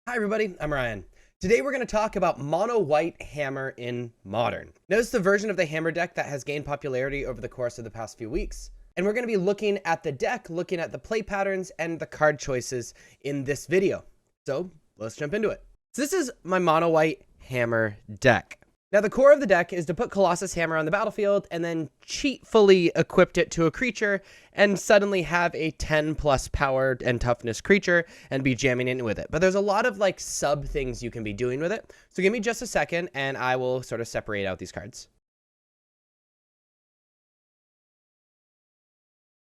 Hi everybody, I'm Ryan. Today we're going to talk about mono white hammer in Modern. Notice the version of the hammer deck that has gained popularity over the course of the past few weeks. And we're going to be looking at the deck, looking at the play patterns and the card choices in this video. So let's jump into it. So this is my mono white hammer deck. Now the core of the deck is to put Colossus Hammer on the battlefield and then cheatfully equip it to a creature and suddenly have a 10 plus power and toughness creature and be jamming in with it. But there's a lot of like sub things you can be doing with it. So give me just a second and I will sort of separate out these cards.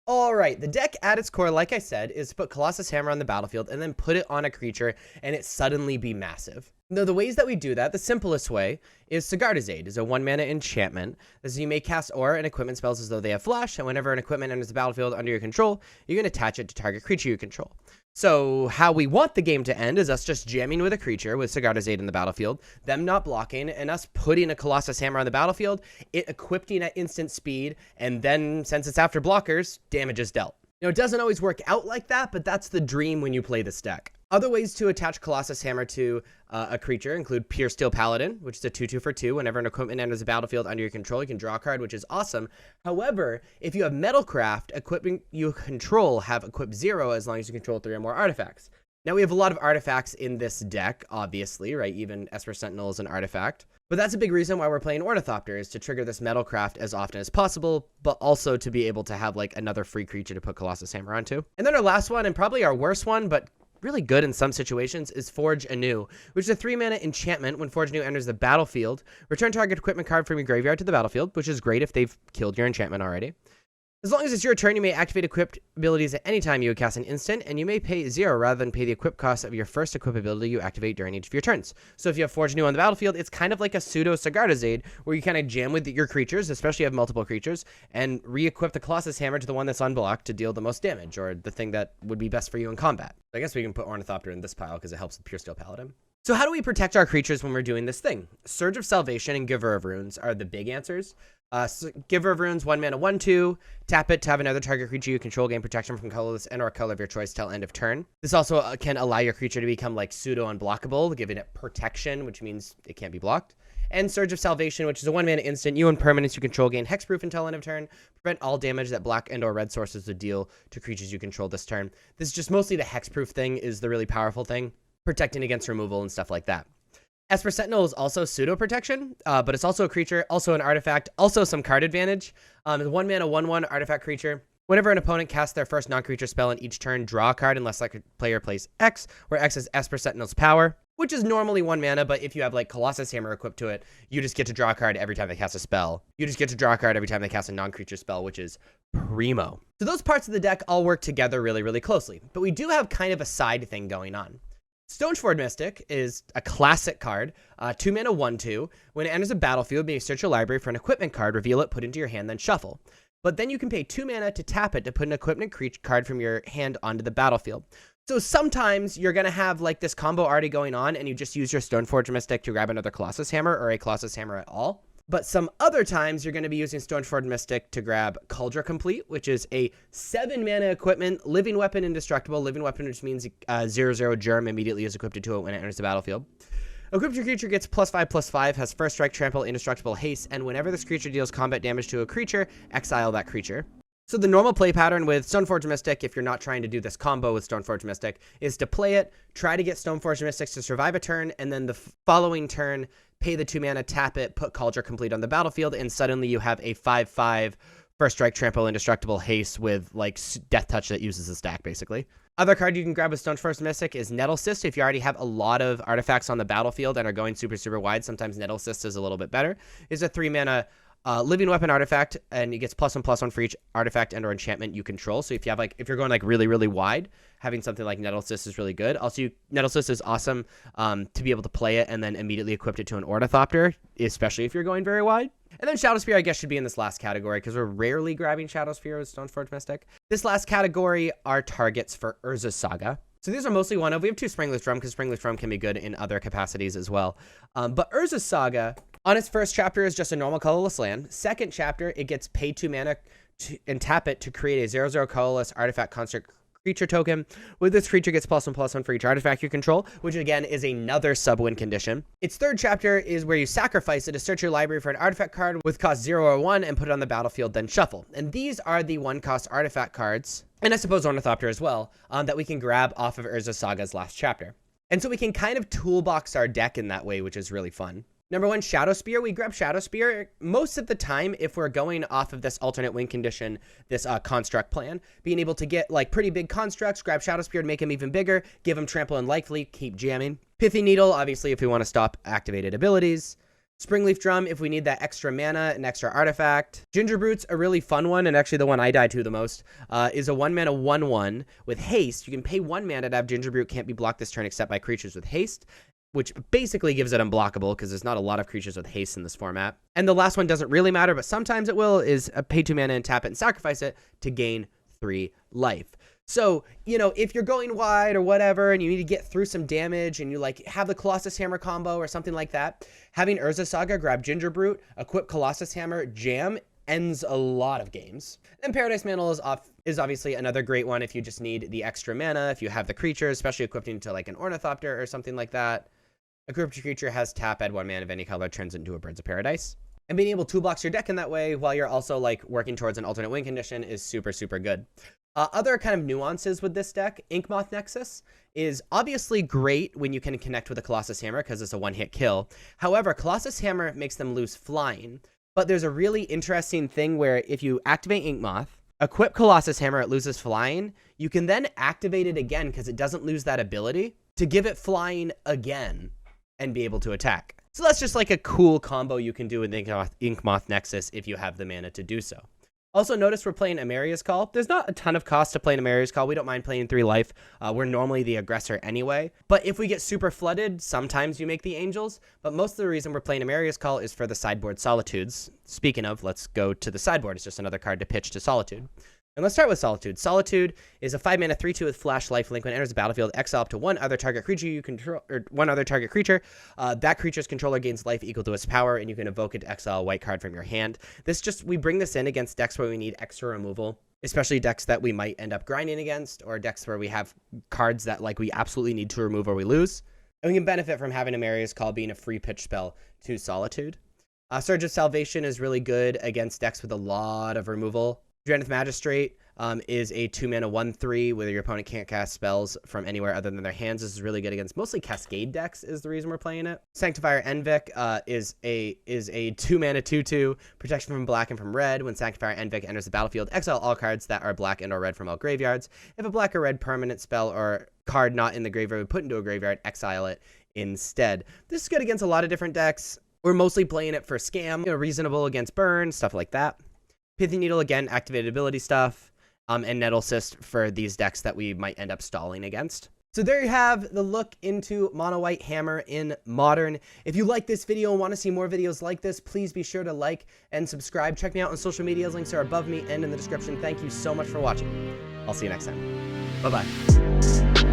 All right, the deck at its core, like I said, is to put Colossus Hammer on the battlefield and then put it on a creature and it suddenly be massive. Now, the ways that we do that, the simplest way is Sigarda's Aid is a 1-mana enchantment. This is you may cast aura and equipment spells as though they have flash, and whenever an equipment enters the battlefield under your control, you can attach it to target creature you control. So how we want the game to end is us just jamming with a creature with Sigarda's Aid in the battlefield, them not blocking, and us putting a Colossus Hammer on the battlefield, it equipping at instant speed, and then, since it's after blockers, damage is dealt. Now, it doesn't always work out like that, but that's the dream when you play this deck. Other ways to attach Colossus Hammer to a creature include Pure Steel Paladin, which is a 2/2 for 2. Whenever an equipment enters the battlefield under your control, you can draw a card, which is awesome. However, if you have Metalcraft, equipping you control have equip 0 as long as you control 3 or more artifacts. Now, we have a lot of artifacts in this deck, obviously, right? Even Esper Sentinel is an artifact. But that's a big reason why we're playing Ornithopter, is to trigger this Metalcraft as often as possible, but also to be able to have like another free creature to put Colossus Hammer onto. And then our last one, and probably our worst one, but really good in some situations, is Forge Anew, which is a 3-mana enchantment. When Forge Anew enters the battlefield, return target equipment card from your graveyard to the battlefield, which is great if they've killed your enchantment already. As long as it's your turn, you may activate equipped abilities at any time you would cast an instant, and you may pay 0 rather than pay the equip cost of your first equip ability you activate during each of your turns. So if you have Forge Anew on the battlefield, it's kind of like a pseudo Sigarda's Aid, where you kind of jam with your creatures, especially if you have multiple creatures, and re-equip the Colossus Hammer to the one that's unblocked to deal the most damage, or the thing that would be best for you in combat. I guess we can put Ornithopter in this pile because it helps with Pure Steel Paladin. So how do we protect our creatures when we're doing this thing? Surge of Salvation and Giver of Runes are the big answers. Giver of Runes, 1-mana, 1/2. Tap it to have another target creature you control gain protection from colorless and or color of your choice till end of turn. This also can allow your creature to become like pseudo unblockable, giving it protection, which means it can't be blocked. And Surge of Salvation, which is a 1-mana instant. You and permanents you control gain hexproof until end of turn. Prevent all damage that black and or red sources would deal to creatures you control this turn. This is just mostly the hexproof thing is the really powerful thing, protecting against removal and stuff like that. Esper Sentinel is also pseudo protection, but it's also a creature, also an artifact, also some card advantage. It's 1-mana, 1/1 artifact creature. Whenever an opponent casts their first non-creature spell in each turn, draw a card unless like a player plays X, where X is Esper Sentinel's power, which is normally 1 mana, but if you have like Colossus Hammer equipped to it, you just get to draw a card every time they cast a spell. You just get to draw a card every time they cast a non-creature spell, which is primo. So those parts of the deck all work together really, really closely, but we do have kind of a side thing going on. Stoneford Mystic is a classic card, 2-mana, 1/2. When it enters a battlefield, you may search your library for an equipment card, reveal it, put it into your hand, then shuffle. But then you can pay 2 mana to tap it to put an equipment card from your hand onto the battlefield. So sometimes you're going to have like this combo already going on and you just use your Stoneforge Mystic to grab another Colossus Hammer or a Colossus Hammer at all. But some other times you're going to be using Stoneforge Mystic to grab Cauldron Complete, which is a 7-mana equipment, living weapon, indestructible. Living weapon, which means 0/0 germ immediately is equipped to it when it enters the battlefield. Equipped your creature gets +5/+5, has first strike, trample, indestructible, haste, and whenever this creature deals combat damage to a creature, exile that creature. So the normal play pattern with Stoneforge Mystic, if you're not trying to do this combo with Stoneforge Mystic, is to play it, try to get Stoneforge Mystics to survive a turn, and then the following turn, pay the 2 mana, tap it, put Cauldron Complete on the battlefield, and suddenly you have a 5/5 first strike, trample, indestructible, haste with like Death Touch that uses a stack, basically. Other card you can grab with Stoneforge Mystic is Nettle Cyst. If you already have a lot of artifacts on the battlefield and are going super, super wide, sometimes Nettle Cyst is a little bit better. It's a 3-mana living weapon artifact, and it gets +1/+1 for each artifact and or enchantment you control. So if you have like, if you're going like really, really wide, having something like Nettle Cyst is really good. Also, Nettle Cyst is awesome to be able to play it and then immediately equip it to an Ornithopter, especially if you're going very wide. And then Shadow Spear, I guess, should be in this last category because we're rarely grabbing Shadow Spear with Stoneforge Mystic. This last category are targets for Urza's Saga. So these are mostly one of. We have 2 Springless Drum because Springless Drum can be good in other capacities as well. But Urza's Saga, on its first chapter, is just a normal colorless land. Second chapter, it gets pay 2 mana and tap it to create a 0/0 colorless artifact construct creature token. With this, creature gets +1/+1 for each artifact you control, which again is another sub-win condition. Its third chapter is where you sacrifice it to search your library for an artifact card with cost 0 or 1 and put it on the battlefield, then shuffle. And these are the 1-cost artifact cards, and I suppose Ornithopter as well, that we can grab off of Urza Saga's last chapter. And so we can kind of toolbox our deck in that way, which is really fun. Number 1, Shadow Spear. We grab Shadow Spear most of the time if we're going off of this alternate win condition, this construct plan. Being able to get like pretty big constructs, grab Shadow Spear to make them even bigger, give them trample and likely, keep jamming. Pithy Needle, obviously if we want to stop activated abilities. Springleaf Drum if we need that extra mana and extra artifact. Gingerbroot's a really fun one, and actually the one I die to the most, is a 1-mana 1/1 with haste. You can pay 1 mana to have Gingerbroot can't be blocked this turn except by creatures with haste, which basically gives it unblockable because there's not a lot of creatures with haste in this format. And the last one doesn't really matter, but sometimes it will, is a pay 2 mana and tap it and sacrifice it to gain 3 life. So, you know, if you're going wide or whatever and you need to get through some damage and you like have the Colossus Hammer combo or something like that, having Urza Saga grab Gingerbrute, equip Colossus Hammer, jam, ends a lot of games. And Paradise Mantle is obviously another great one if you just need the extra mana, if you have the creature, especially equipping to like an Ornithopter or something like that. A equipped creature has tap, add 1 mana of any color, turns into a Birds of Paradise. And being able to toolbox your deck in that way while you're also like working towards an alternate win condition is super, super good. Other kind of nuances with this deck, Inkmoth Nexus is obviously great when you can connect with a Colossus Hammer because it's a one-hit kill. However, Colossus Hammer makes them lose flying. But there's a really interesting thing where if you activate Inkmoth, equip Colossus Hammer, it loses flying. You can then activate it again because it doesn't lose that ability to give it flying again and be able to attack. So that's just like a cool combo you can do with Inkmoth Nexus if you have the mana to do so. Also, notice we're playing Ameria's Call. There's not a ton of cost to playing Ameria's Call. We don't mind playing 3 life. We're normally the aggressor anyway. But if we get super flooded, sometimes you make the Angels. But most of the reason we're playing Ameria's Call is for the sideboard Solitudes. Speaking of, let's go to the sideboard. It's just another card to pitch to Solitude. And let's start with Solitude. Solitude is a 5-mana 3/2 with flash lifelink. When it enters the battlefield, exile up to one other target creature you control, or one other target creature. That creature's controller gains life equal to its power, and you can evoke it to exile a white card from your hand. We bring this in against decks where we need extra removal, especially decks that we might end up grinding against, or decks where we have cards that like we absolutely need to remove or we lose. And we can benefit from having Ameria's Call being a free pitch spell to Solitude. Surge of Salvation is really good against decks with a lot of removal. Drannith Magistrate is a 2-mana 1/3 where your opponent can't cast spells from anywhere other than their hands. This is really good against mostly Cascade decks is the reason we're playing it. Sanctifier Envic is a 2-mana 2/2 protection from black and from red. When Sanctifier Envic enters the battlefield, exile all cards that are black and or red from all graveyards. If a black or red permanent spell or card not in the graveyard we put into a graveyard, exile it instead. This is good against a lot of different decks. We're mostly playing it for scam, reasonable against burn, stuff like that. Pithy Needle, again, activated ability stuff, and Nettle Cyst for these decks that we might end up stalling against. So there you have the look into Mono White Hammer in Modern. If you like this video and want to see more videos like this, please be sure to like and subscribe. Check me out on social media. Links are above me and in the description. Thank you so much for watching. I'll see you next time. Bye-bye.